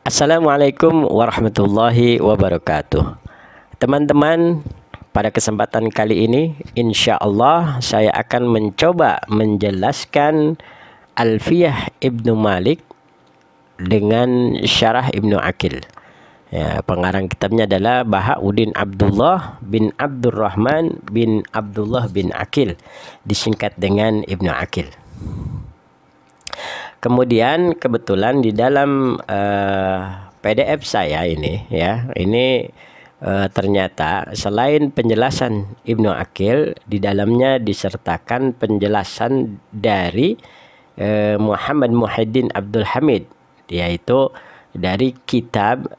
Assalamualaikum warahmatullahi wabarakatuh. Teman-teman, pada kesempatan kali ini insya Allah saya akan mencoba menjelaskan Alfiyah Ibnu Malik dengan Syarah Ibnu Aqil. Ya, pengarang kitabnya adalah Bahauddin Abdullah bin Abdurrahman bin Abdullah bin Aqil, disingkat dengan Ibnu Aqil. Kemudian kebetulan di dalam PDF saya ini ya, ini ternyata selain penjelasan Ibnu Aqil, di dalamnya disertakan penjelasan dari Muhammad Muhyiddin Abdul Hamid, yaitu dari kitab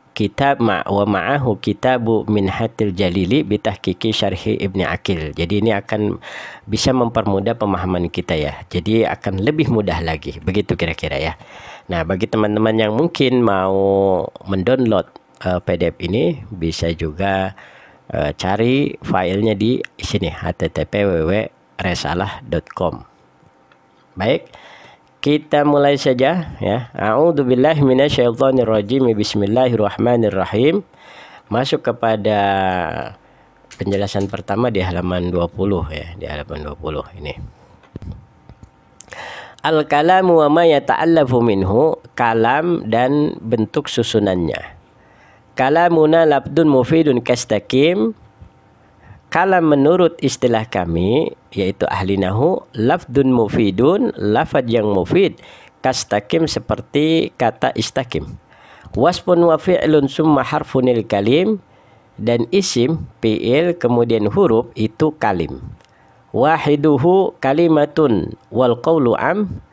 wa ma'ahu kitabu Minhatil Jalili bitahqiqi syarhi Ibnu Aqil. Jadi ini akan bisa mempermudah pemahaman kita ya. Jadi akan lebih mudah lagi. Begitu kira-kira ya. Nah, bagi teman-teman yang mungkin mau mendownload PDF ini, bisa juga cari filenya di sini http://www.resalah.com. Baik. Kita mulai saja ya. A'udzubillahi minasyaitonirrajim. Bismillahirrahmanirrahim. Masuk kepada penjelasan pertama di halaman 20 ya, di halaman 20 ini. Al-kalamu wa ma yata'allafu minhu, kalam dan bentuk susunannya. Kalamuna labdun mufidun kastaqim. Kalam menurut istilah kami, yaitu ahli nahu, lafdun mufidun, lafad yang mufid, kastaqim seperti kata istaqim. Wasfun wa fi'lun summa harfunil kalim, dan isim, fi'il, kemudian huruf itu kalim. Wahiduhu kalimatun wal qawlu am,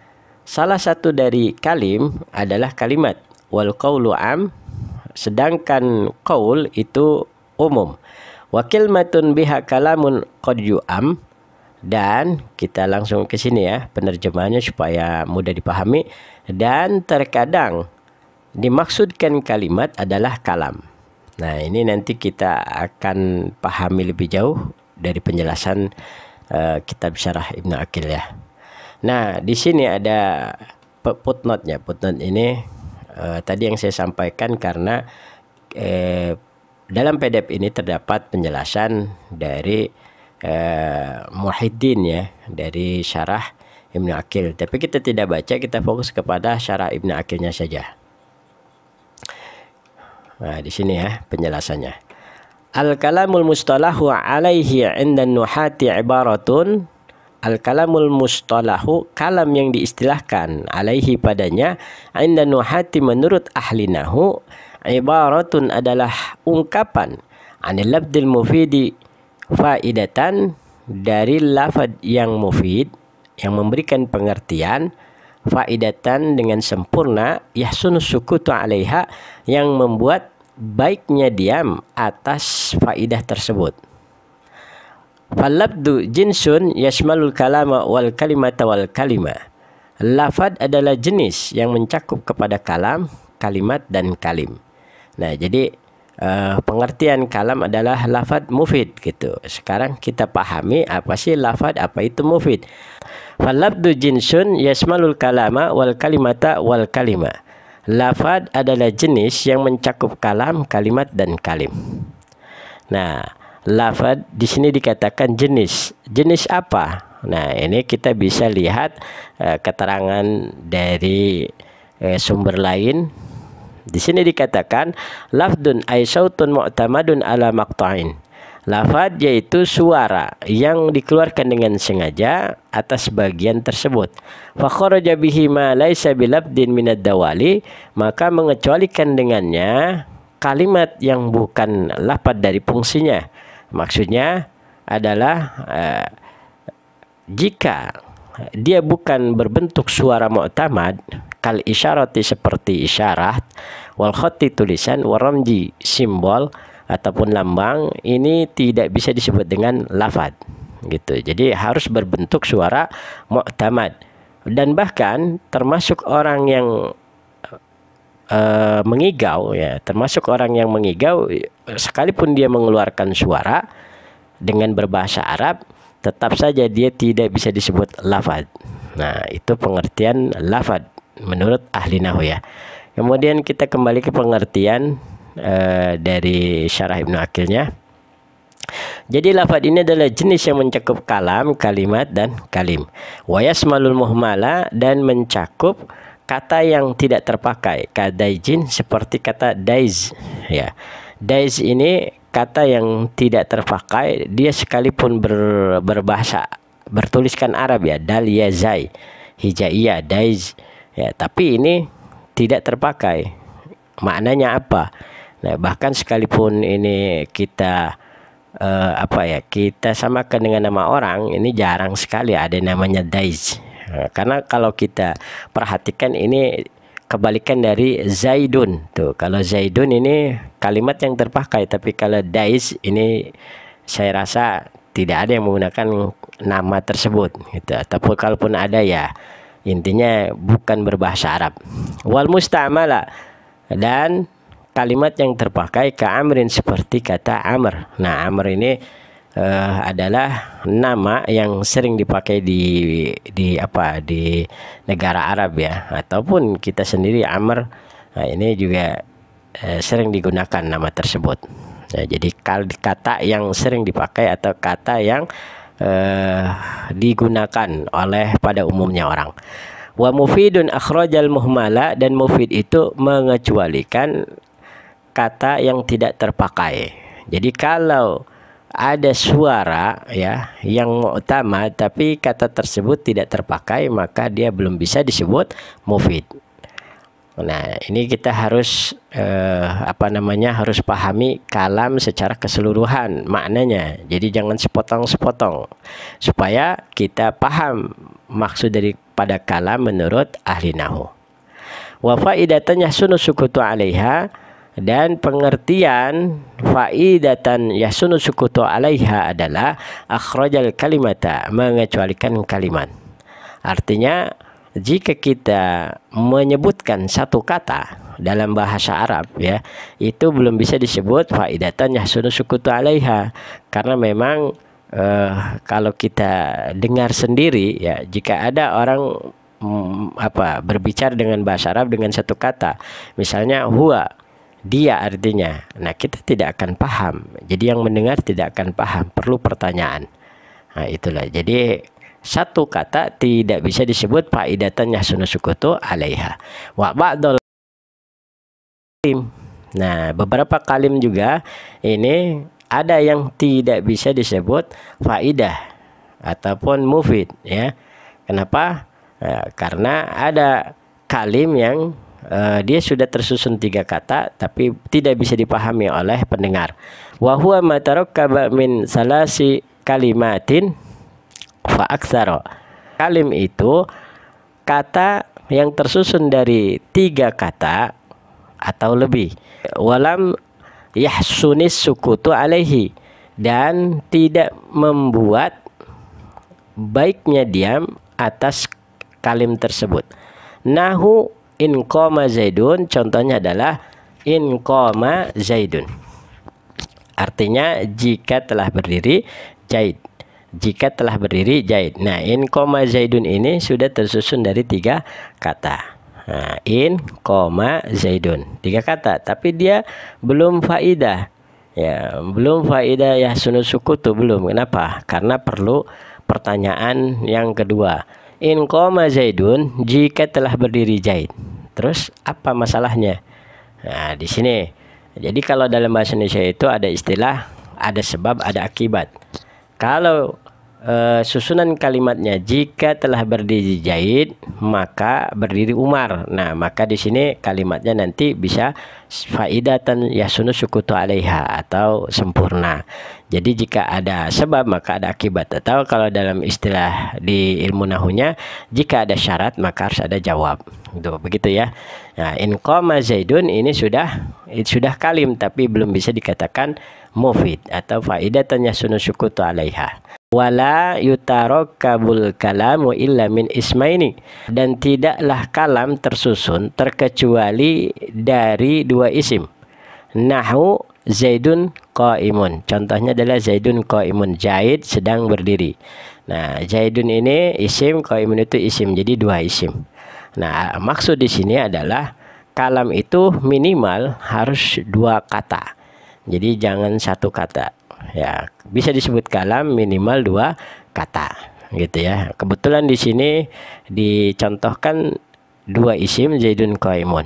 salah satu dari kalim adalah kalimat, wal qawlu am, sedangkan qaul itu umum. Wa kilmatun biha kalamun qad yu'am, dan kita langsung ke sini ya penerjemahannya supaya mudah dipahami. Dan terkadang dimaksudkan kalimat adalah kalam. Nah, ini nanti kita akan pahami lebih jauh dari penjelasan kitab Syarah Ibnu Aqil ya. Nah, di sini ada footnote-nya. Footnote ini tadi yang saya sampaikan karena dalam PDF ini terdapat penjelasan dari Muhyiddin ya, dari Syarah Ibnu Aqil. Tapi kita tidak baca, kita fokus kepada Syarah Ibnu Aqilnya saja. Nah, di sini ya penjelasannya. Al-kalamul mustalahu alaihi 'inda nuhati ibaratun. Al-kalamul mustalahu, kalam yang diistilahkan, alaihi padanya, 'inda nuhati menurut ahli nahu, ibaratun adalah ungkapan, anil labdil mufidi faidatan, dari lafad yang mufid, yang memberikan pengertian, faidatan dengan sempurna, yahsunu sukutu alaiha, yang membuat baiknya diam atas faidah tersebut. Falabdu jinsun yashmalul kalama wal kalimata wal kalima. Lafad adalah jenis yang mencakup kepada kalam, kalimat dan kalim. Nah, jadi pengertian kalam adalah lafad mufid gitu. Sekarang kita pahami apa sih lafad, apa itu mufid. Falabdu jinsun yasmalul kalama wal kalimata wal kalima. Lafad adalah jenis yang mencakup kalam, kalimat dan kalim. Nah, lafad di sini dikatakan jenis. Jenis apa? Nah, ini kita bisa lihat keterangan dari sumber lain. Di sini dikatakan lafdun ay sautun mu'tamadun ala maqta'in. Lafad yaitu suara yang dikeluarkan dengan sengaja atas bagian tersebut. Fa kharaja bihi ma laisa bilabdin minad dawali, maka mengecualikan dengannya kalimat yang bukan lafad dari fungsinya. Maksudnya adalah jika dia bukan berbentuk suara mu'tamad, kal isyarati seperti isyarat, wal khatti tulisan, waramji simbol ataupun lambang, ini tidak bisa disebut dengan lafad gitu. Jadi harus berbentuk suara mu'tamad. Dan bahkan termasuk orang yang mengigau ya, termasuk orang yang mengigau sekalipun dia mengeluarkan suara dengan berbahasa Arab, tetap saja dia tidak bisa disebut lafad. Nah, itu pengertian lafad menurut ahli nahwu ya. Kemudian kita kembali ke pengertian dari syarah Ibnu Aqilnya. Jadi lafadz ini adalah jenis yang mencakup kalam, kalimat, dan kalim. Wa yasmalul muhmala, dan mencakup kata yang tidak terpakai. Kadaijin, seperti kata daiz. Ya, daiz ini kata yang tidak terpakai. Dia sekalipun berbahasa, bertuliskan Arab ya, dal ya zai, hijaiyah, daiz. Ya, tapi ini tidak terpakai. Maknanya apa? Nah, bahkan sekalipun ini kita kita samakan dengan nama orang, ini jarang sekali ada namanya daiz. Karena kalau kita perhatikan ini kebalikan dari zaidun. Tuh, kalau zaidun ini kalimat yang terpakai, tapi kalau daiz ini saya rasa tidak ada yang menggunakan nama tersebut gitu. Ataupun kalaupun ada ya intinya bukan berbahasa Arab. Wal mustamala, dan kalimat yang terpakai ke amrin, seperti kata amr. Nah, amr ini adalah nama yang sering dipakai di negara Arab ya, ataupun kita sendiri amr. Nah, ini juga sering digunakan nama tersebut. Nah, jadi kata yang sering dipakai atau kata yang digunakan oleh pada umumnya orang. Wa mufidun akhrajal muhmala, dan mufid itu mengecualikan kata yang tidak terpakai. Jadi kalau ada suara ya yang mu'tamad tapi kata tersebut tidak terpakai, maka dia belum bisa disebut mufid. Nah, ini kita harus harus pahami kalam secara keseluruhan maknanya. Jadi jangan sepotong-sepotong, supaya kita paham maksud daripada kalam menurut ahli nahwu. Wa faidatan yahsunu sukutu 'alaiha, dan pengertian faidatan yahsunu sukutu 'alaiha adalah akhrajal kalimata, mengecualikan kalimat. Artinya jika kita menyebutkan satu kata dalam bahasa Arab ya, itu belum bisa disebut faidatan yahsunu sukutu 'alaiha, karena memang kalau kita dengar sendiri ya, jika ada orang berbicara dengan bahasa Arab dengan satu kata, misalnya huwa, dia artinya, nah kita tidak akan paham. Jadi yang mendengar tidak akan paham, perlu pertanyaan. Nah, itulah. Jadi satu kata tidak bisa disebut faidatan yahsunu sukutu 'alaiha. Wa ba'dul kalim. Nah, beberapa kalim juga ini ada yang tidak bisa disebut faidah ataupun mufid ya. Kenapa? Karena ada kalim yang dia sudah tersusun 3 kata tapi tidak bisa dipahami oleh pendengar. Wa huwa ma tarakkaba min salasi kalimatin fa aktsara. Kalim itu kata yang tersusun dari 3 kata atau lebih. Walam yahsunis sukutu 'alaihi, dan tidak membuat baiknya diam atas kalim tersebut. Nahu in qama zaidun, contohnya adalah in qama zaidun. Artinya jika telah berdiri Zaid. Jika telah berdiri Zaid. Nah, in qama zaidun ini sudah tersusun dari 3 kata. Nah, in qama zaidun 3 kata, tapi dia belum faidah. Ya, belum faidah yahsunu sukutu, belum. Kenapa? Karena perlu pertanyaan yang kedua. In qama zaidun, jika telah berdiri Zaid. Terus apa masalahnya? Nah, di sini. Jadi kalau dalam bahasa Indonesia itu ada istilah, ada sebab, ada akibat. Kalau susunan kalimatnya jika telah berdiri Zaid maka berdiri Umar. Nah, maka di sini kalimatnya nanti bisa faidatan yahsunu sukutu 'alaiha atau sempurna. Jadi jika ada sebab maka ada akibat, atau kalau dalam istilah di ilmu nahunya jika ada syarat maka harus ada jawab. Begitu ya. Nah, in qama Zaidun ini sudah kalim tapi belum bisa dikatakan mufid atau faidatan yahsunu sukutu 'alaiha. Wala yutarakkabul kalamu illa min ismaini, dan tidaklah kalam tersusun terkecuali dari 2 isim. Nahu Zaidun qaimun, contohnya adalah Zaidun qaimun, Zaid sedang berdiri. Nah, Zaidun ini isim, qaimun itu isim, jadi 2 isim. Nah, maksud di sini adalah kalam itu minimal harus 2 kata. Jadi jangan 1 kata. Ya, bisa disebut kalam minimal 2 kata, gitu ya. Kebetulan di sini dicontohkan 2 isim Zaidun qaimun.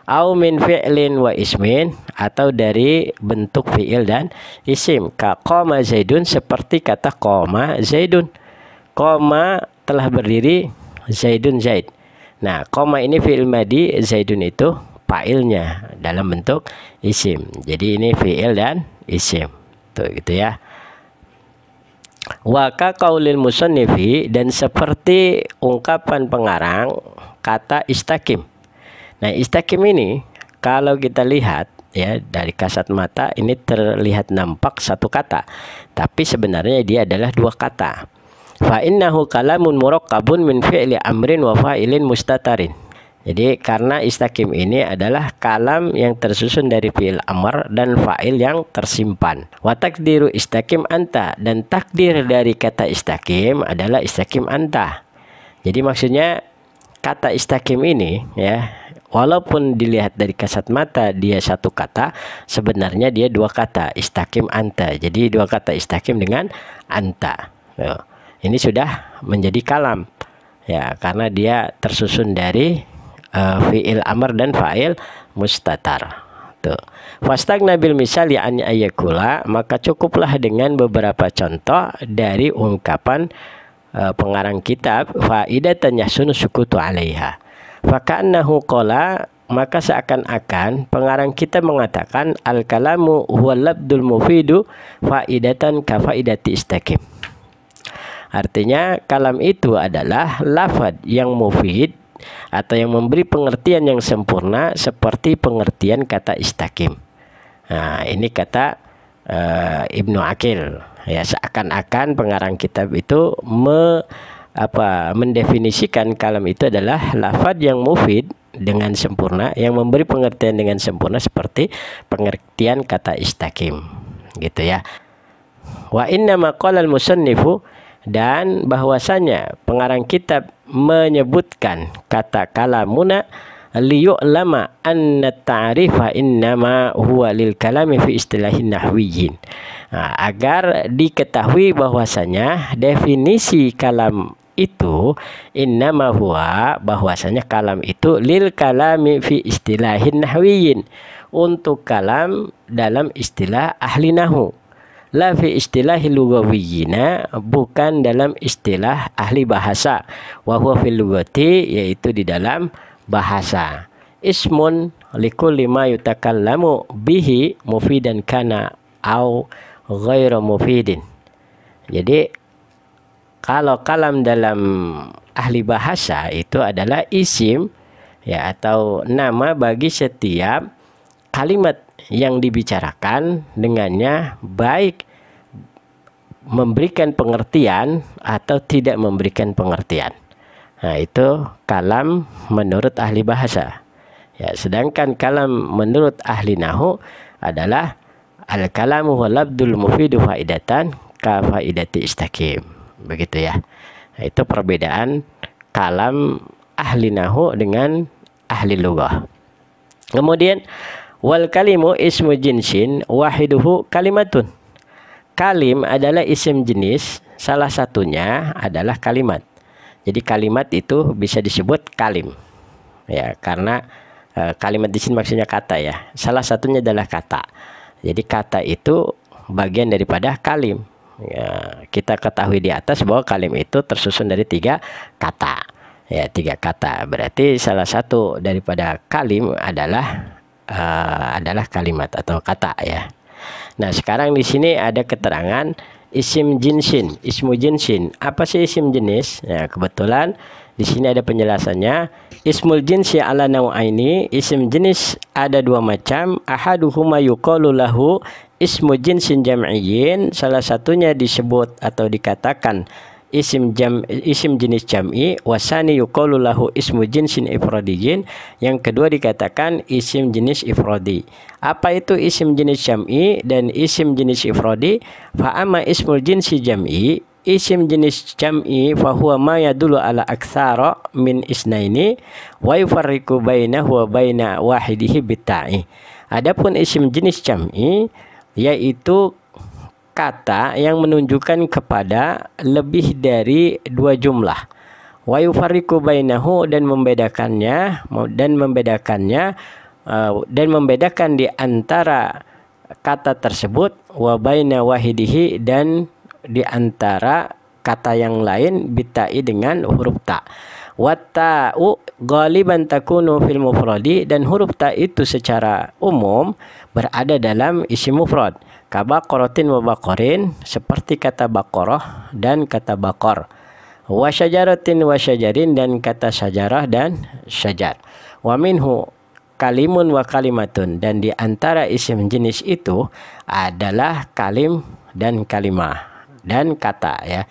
Au min fi'lin wa ismin, atau dari bentuk fi'il dan isim. Ka qoma Zaidun, seperti kata qoma Zaidun. Qoma telah berdiri Zaidun Zaid. Nah, qoma ini fi'il madi, Zaidun itu fa'ilnya dalam bentuk isim. Jadi ini fi'il dan isim. Tuh gitu ya. Wa ka qaulil musannifi, dan seperti ungkapan pengarang kata istaqim. Nah, istaqim ini kalau kita lihat ya dari kasat mata ini terlihat nampak 1 kata, tapi sebenarnya dia adalah 2 kata. Fa innahu kalamun murakkabun min fi'li amrin wa fa'ilin mustatarin. Jadi karena istaqim ini adalah kalam yang tersusun dari fi'il amr dan fa'il yang tersimpan. Wa takdiru istaqim anta, dan takdir dari kata istaqim adalah istaqim anta. Jadi maksudnya kata istaqim ini ya, walaupun dilihat dari kasat mata dia 1 kata, sebenarnya dia 2 kata, istaqim anta. Jadi 2 kata istaqim dengan anta. Ini sudah menjadi kalam ya, karena dia tersusun dari fi'il amr dan fa'il mustatar. Tuh. Fastagna bil misali an ayakula, maka cukuplah dengan beberapa contoh dari ungkapan pengarang kitab, faidatan yahsunu sukutu 'alaiha. Faka'annahu qala, maka seakan-akan pengarang kita mengatakan al kalamu huwa labdul mufidu faidatan ka faidati istaqim. Artinya kalam itu adalah lafaz yang mufid atau yang memberi pengertian yang sempurna seperti pengertian kata istaqim. Nah, ini kata Ibnu Aqil ya, seakan-akan pengarang kitab itu mendefinisikan kalam itu adalah lafaz yang mufid dengan sempurna, yang memberi pengertian dengan sempurna seperti pengertian kata istaqim, gitu ya. Wa inna ma qala al-musannifu, dan bahwasanya pengarang kitab menyebutkan kata kalamuna liyu'lama anna ta'rifa innama huwa lil kalami fi istilahin nahwiyyin. Nah, agar diketahui bahwasanya definisi kalam itu innama huwa, bahwasanya kalam itu lil kalami fi istilahin nahwiyyin, untuk kalam dalam istilah ahli nahwu. La fi istilahi lugawiyyina, bukan dalam istilah ahli bahasa. Wa huwa fil lugati, yaitu di dalam bahasa. Ismun likulli ma yutakallamu bihi mufidan kana au ghairu mufidin. Jadi kalau kalam dalam ahli bahasa itu adalah isim ya, atau nama bagi setiap kalimat yang dibicarakan dengannya, baik memberikan pengertian atau tidak memberikan pengertian. Nah, itu kalam menurut ahli bahasa ya. Sedangkan kalam menurut ahli nahwu adalah al-kalamu huwa labdul mufidu faidatan ka faidati istaqim, begitu ya. Nah, itu perbedaan kalam ahli nahwu dengan ahli lughah. Kemudian wal kalimu ismu jinsin wahiduhu kalimatun. Kalim adalah isim jenis, salah satunya adalah kalimat. Jadi kalimat itu bisa disebut kalim ya, karena kalimat di sini maksudnya kata ya. Salah satunya adalah kata. Jadi kata itu bagian daripada kalim ya. Kita ketahui di atas bahwa kalim itu tersusun dari 3 kata ya, 3 kata. Berarti salah satu daripada kalim adalah kalimat atau kata ya. Nah, sekarang di sini ada keterangan isim jinsin, ismu jinsin. Apa sih isim jenis? Ya, kebetulan di sini ada penjelasannya. Ismul jinsi ala nau'aini, isim jenis ada 2 macam. Ahaduhuma yuqalu lahu ismu jinsin jam'iyyin, salah satunya disebut atau dikatakan isim jenis jam'i. Wasani yuqalu lahu ismu jinsin ifradiyyin, yang kedua dikatakan isim jenis ifradi. Apa itu isim jenis jam'i dan isim jenis ifradi? Fa amma ismul jinsi jam'i, isim jenis jam'i fahuwa ma yadullu ala aktsara min isnaini wa yufarriqu bainahu wa baina wahidihi bitta'i. Adapun isim jenis jam'i yaitu kata yang menunjukkan kepada lebih dari dua jumlah. Wa yufarriqu bainahu, dan membedakan di antara kata tersebut, wa baina wahidihi, dan di antara kata yang lain, bitai, dengan huruf ta. Wa ta'u ghaliban takunu fil mufradi, dan huruf ta itu secara umum berada dalam isim mufrad. Ka baqaratin wa baqarin, seperti kata baqarah dan kata baqar. Wa syajaratin wa syajarin, dan kata syajarah dan syajar. Wa minhu kalimun wa kalimatun, dan di antara isim jenis itu adalah kalim dan kalimah dan kata, ya.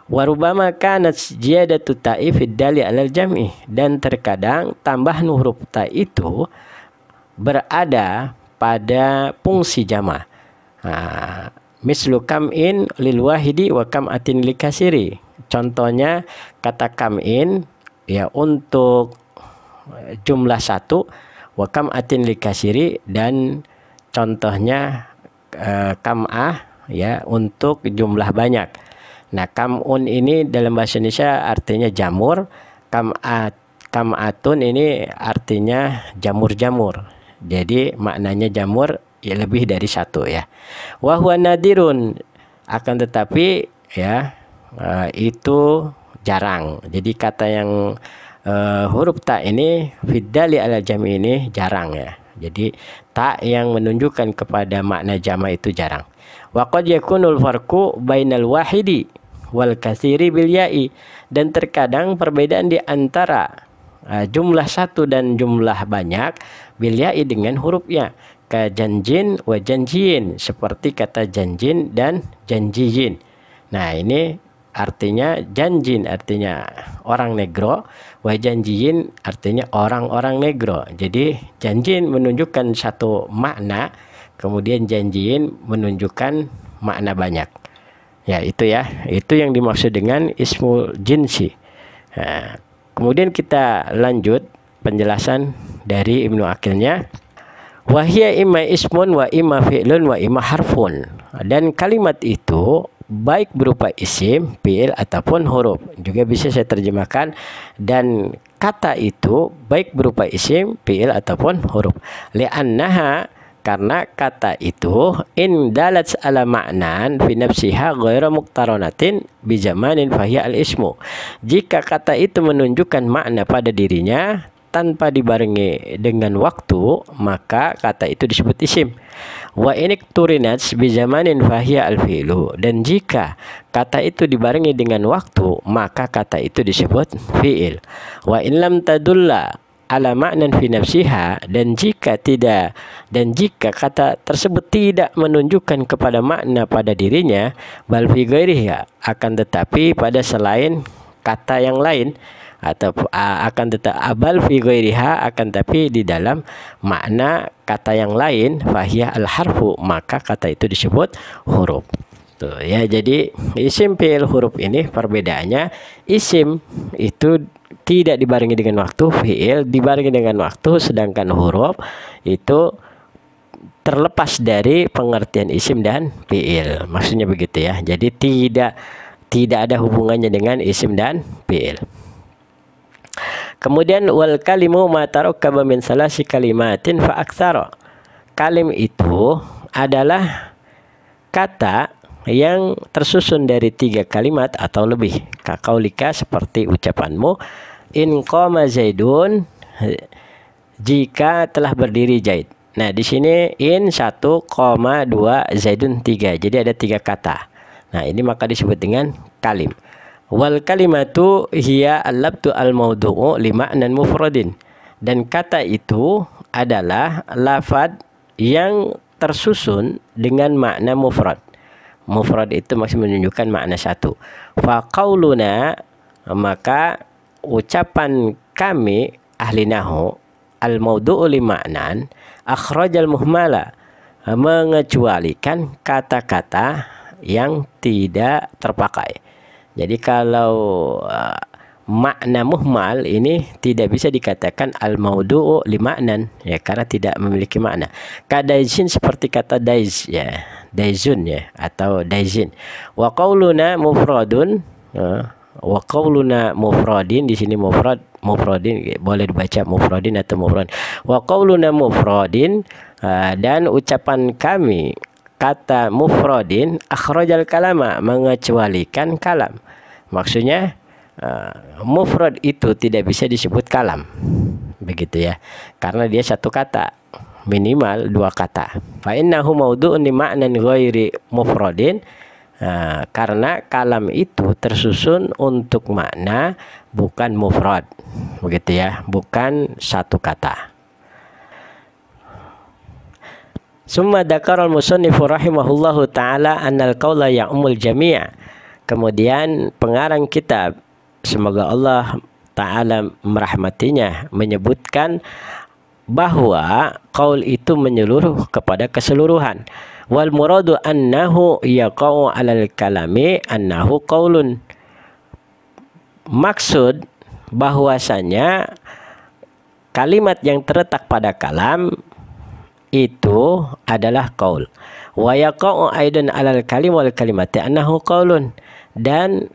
Wa rubbama kanat ziyadatu ta'i fid dali 'alal jam'i, dan terkadang tambahan huruf ta itu berada pada fungsi jama'. Mislu kam'in lil wahidi wa kam'atin lil kasiri. Contohnya kata kam'in, ya, untuk jumlah satu, wa kam'atin lil kasiri, dan contohnya kam'ah, ya, untuk jumlah banyak. Nah, kam'un ini dalam bahasa Indonesia artinya jamur, kam'atun ini artinya jamur-jamur. Jadi maknanya jamur, ya, lebih dari satu, ya. Wa huwa nadirun, akan tetapi, ya, itu jarang. Jadi kata yang huruf ta ini fiddali ala jami ini jarang, ya. Jadi ta yang menunjukkan kepada makna jama itu jarang. Wa qad yakunul farqu bainal wahidi wal katsiri bil ya'i, dan terkadang perbedaan di antara jumlah satu dan jumlah banyak bil ya'i, dengan huruf ya. Ka janjin wa janjiin, seperti kata janjin dan janjiyin. Nah, ini artinya janjin artinya orang negro, wa janjiyin artinya orang-orang negro. Jadi janjin menunjukkan satu makna, kemudian janjiin menunjukkan makna banyak. Ya, itu yang dimaksud dengan ismul jinsi. Nah, kemudian kita lanjut penjelasan dari Ibnu Aqilnya. Wahia imma ismun wa imma fi'lun wa imma harfun. Dan kalimat itu baik berupa isim, fi'il, ataupun huruf. Juga bisa saya terjemahkan, dan kata itu baik berupa isim, fi'il, ataupun huruf. Li'annaha, karena kata itu in dalat ala ma'nan fi nafsiha ghairu muqtaranatin bi zamanin fahiya al ismu. Jika kata itu menunjukkan makna pada dirinya tanpa dibarengi dengan waktu, maka kata itu disebut isim. Wa inikturinat bi zamanin fahiya al fi'lu, dan jika kata itu dibarengi dengan waktu, maka kata itu disebut fi'il. Wa in lam tadulla ala ma'nan fi nafsiha, dan jika kata tersebut tidak menunjukkan kepada makna pada dirinya, bal fi ghairiha, akan tetapi pada selain kata yang lain, atau akan tapi di dalam makna kata yang lain, fahiyah al harfu, maka kata itu disebut huruf. Tuh, ya, jadi isim, fi'il, huruf ini perbedaannya. Isim itu tidak dibarengi dengan waktu, fi'il dibarengi dengan waktu, sedangkan huruf itu terlepas dari pengertian isim dan fi'il. Maksudnya begitu, ya. Jadi tidak ada hubungannya dengan isim dan fi'il. Kemudian wal kalimu ma tarakkaba min salasi kalimatin fa aktsara. Kalim itu adalah kata yang tersusun dari 3 kalimat atau lebih. Kaqaulika, seperti ucapanmu, in qama zaidun, jika telah berdiri Zaid. Nah, di sini in 1, 2, zaidun 3. Jadi ada 3 kata. Nah, ini maka disebut dengan kalim. Wal kalimatu hiya al-labtu al-mawdu'u li ma'nan mufradin. Dan kata itu adalah lafad yang tersusun dengan makna mufrad. Mufrad itu maksud menunjukkan makna satu. Fa qauluna, maka ucapan kami ahli nahwu, al-mawdu'u li ma'nan akhrajal muhmala, mengecualikan kata-kata yang tidak terpakai. Jadi kalau makna muhmal ini tidak bisa dikatakan al-maudu'u li ma'nan, ya, karena tidak memiliki makna. Kadaizin seperti kata daiz, ya, daizun, ya, atau daizin. Wa qauluna mufradun, wa qauluna mufradin, di sini mufradin boleh dibaca mufradin atau mufrad. Wa qauluna mufradin, dan ucapan kami kata mufradin akhrajal kalama, mengecualikan kalam. Maksudnya mufrad itu tidak bisa disebut kalam, begitu ya, karena dia satu kata, minimal dua kata. Fa innahu maudu'un li ma'nan ghairi mufradin, karena kalam itu tersusun untuk makna bukan mufrad, begitu ya, bukan satu kata. Summa dzakara al-musannifu rahimahullahu taala annal qaula ya'umul jami'. Kemudian pengarang kitab, semoga Allah Ta'ala merahmatinya, menyebutkan bahwa qaul itu menyeluruh kepada keseluruhan. Wal muradu annahu yaqa'u 'alal kalami annahu qaulun. Maksud bahwasanya kalimat yang terletak pada kalam itu adalah qaul. Wa yaqa'u aidan 'alal kalim wal kalimati annahu qaulun. Dan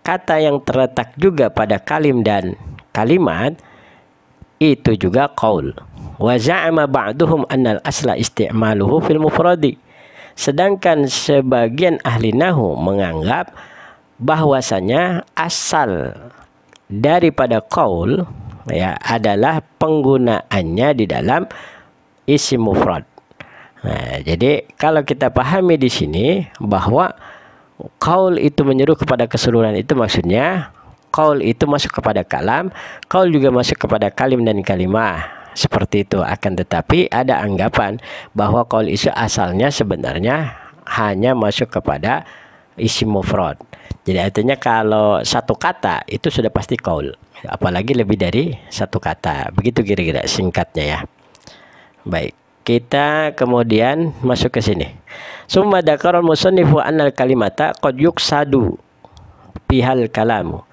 kata yang terletak juga pada kalim dan kalimat itu juga qaul. Wa za'ama ba'duhum annal asla isti'maluhu fil mufradi. Sedangkan sebagian ahli nahwu menganggap bahwasanya asal daripada qaul, ya, adalah penggunaannya di dalam isim mufrad. Nah, jadi kalau kita pahami di sini bahwa qaul itu menyeru kepada keseluruhan, itu maksudnya qaul itu masuk kepada kalam, qaul juga masuk kepada kalim dan kalimah, seperti itu. Akan tetapi ada anggapan bahwa qaul itu asalnya sebenarnya hanya masuk kepada isim mufrad. Jadi artinya kalau satu kata itu sudah pasti qaul, apalagi lebih dari satu kata. Begitu kira-kira singkatnya, ya. Baik, kita kemudian masuk ke sini. Summa dzakara al-musannifu annal kalimata qad yuqsadu bihal kalamu.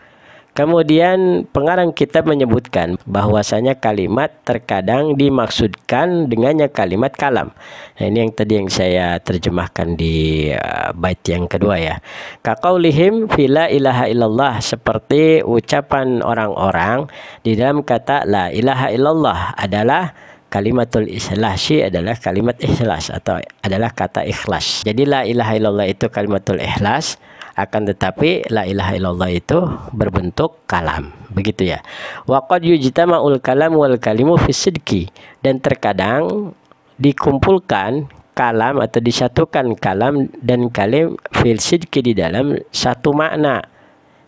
Kemudian pengarang kitab menyebutkan bahwasanya kalimat terkadang dimaksudkan dengannya kalimat kalam. Nah, ini yang tadi yang saya terjemahkan di bait yang kedua, ya. Kaqaulihim fila ilaha illallah, seperti ucapan orang-orang di dalam kata la ilaha illallah adalah kalimatul ikhlasi, adalah kalimat ikhlas atau adalah kata ikhlas. Jadi la ilaha illallah itu kalimatul ikhlas, akan tetapi la ilaha illallah itu berbentuk kalam, begitu ya. Wa qad yujtama'ul kalam wal kalimu fi sidqi, dan terkadang dikumpulkan kalam atau disatukan kalam dan kalim fil sidqi di dalam satu makna,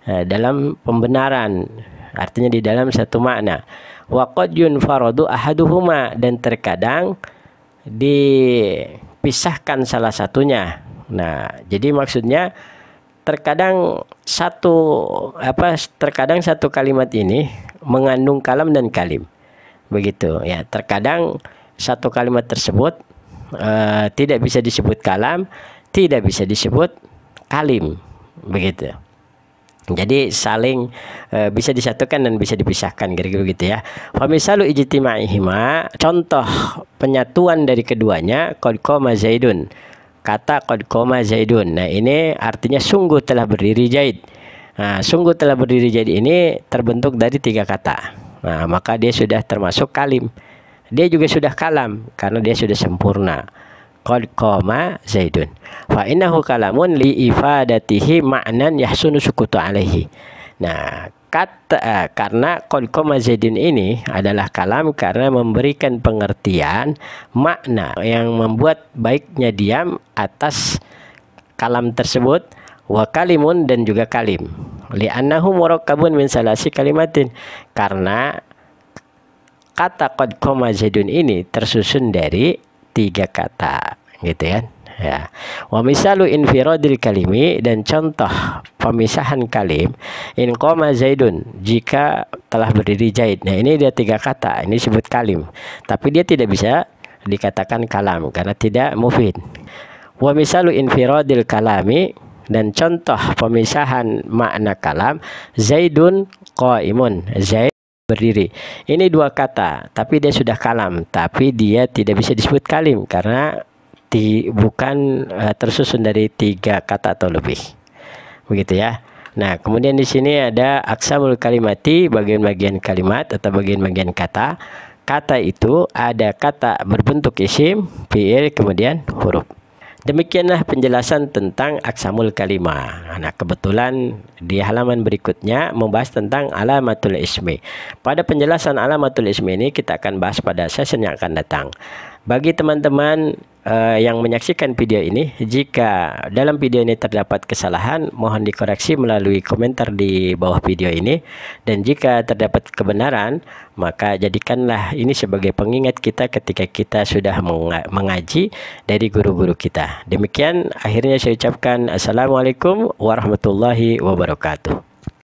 dalam pembenaran, artinya di dalam satu makna. Wa qad yunfaradu ahaduhuma, dan terkadang dipisahkan salah satunya. Nah, jadi maksudnya terkadang terkadang satu kalimat ini mengandung kalam dan kalim, begitu ya. Terkadang satu kalimat tersebut tidak bisa disebut kalam, tidak bisa disebut kalim, begitu. Jadi saling bisa disatukan dan bisa dipisahkan, kira-kira begitu ya. Fa misalu ijtima'ihima, contoh penyatuan dari keduanya, qad qama Zaidun. Kata qad qama Zaidun. Nah, ini artinya sungguh telah berdiri Zaid. Nah, sungguh telah berdiri Zaid ini terbentuk dari tiga kata. Nah, maka dia sudah termasuk kalim. Dia juga sudah kalam karena dia sudah sempurna. Qad qama Zaidun. Fa innahu kalamun li ifadatihi ma'nan yahsunu sukutu alaihi. Nah, karena qad qama Zaidun ini adalah kalam karena memberikan pengertian makna yang membuat baiknya diam atas kalam tersebut. Wa kalimun, dan juga kalim. Li'annahu murakkabun min salasi kalimatin, karena kata qad qama Zaidun ini tersusun dari tiga kata, gitu kan ya. Wa misalu infiradil kalimi, dan contoh pemisahan kalim, in qama Zaidun, jika telah berdiri Zaid. Nah, ini dia tiga kata, ini disebut kalim, tapi dia tidak bisa dikatakan kalam karena tidak mufid. Wa misalu infiradil kalami, dan contoh pemisahan makna kalam, Zaidun qaimun, Zaid berdiri. Ini dua kata, tapi dia sudah kalam, tapi dia tidak bisa disebut kalim karena bukan tersusun dari 3 kata atau lebih. Begitu ya. Nah, kemudian di sini ada aqsamul kalimati, bagian-bagian kalimat atau bagian-bagian kata. Kata itu ada kata berbentuk isim, fiil, kemudian huruf. Demikianlah penjelasan tentang aqsamul kalimah. Nah, kebetulan di halaman berikutnya membahas tentang alamatul ismi. Pada penjelasan alamatul ismi ini kita akan bahas pada session yang akan datang. Bagi teman-teman yang menyaksikan video ini, jika dalam video ini terdapat kesalahan, mohon dikoreksi melalui komentar di bawah video ini. Dan jika terdapat kebenaran, maka jadikanlah ini sebagai pengingat kita ketika kita sudah mengaji dari guru-guru kita. Demikian akhirnya saya ucapkan assalamualaikum warahmatullahi wabarakatuh.